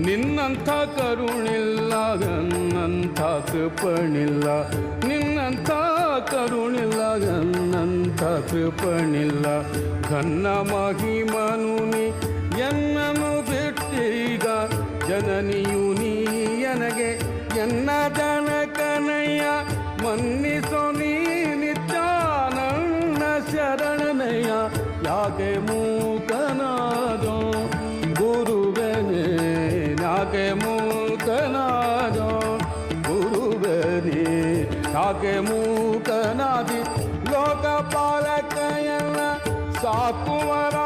ನಿನ್ನಂಥ ಕರುಣಿಲ್ಲ ನನ್ನಂಥ ಕೃಪಣಿಲ್ಲ ನಿನ್ನಂಥ ಕರುಣಿಲ್ಲ ನನ್ನಂಥ ಕೃಪಣಿಲ್ಲ ಘನ್ನ ಮಹಿಮನು ನೀ ಎನ್ನನು ಬಿಟ್ಟೀಗ ಜನನಿಯು ನೀ ನನಗೆ ಎನ್ನ ಜನಕನಯ್ಯ ಮನ್ನಿಸೋ ನೀ ನಿತ್ಯಾನಂದ ಶರಣನಯ್ಯ ಯಾಕೆ ಮೂಕನಾದೋ ಗುರುವನೇ ಯಾಕೆ ಮೂಕನಾದೋ ಗುರುವನೇ ಯಾಕೆ ಮೂಕನಾದಿ ಲೋಕಪಾಲಕಯನ್ನ ಸಾಕುವರ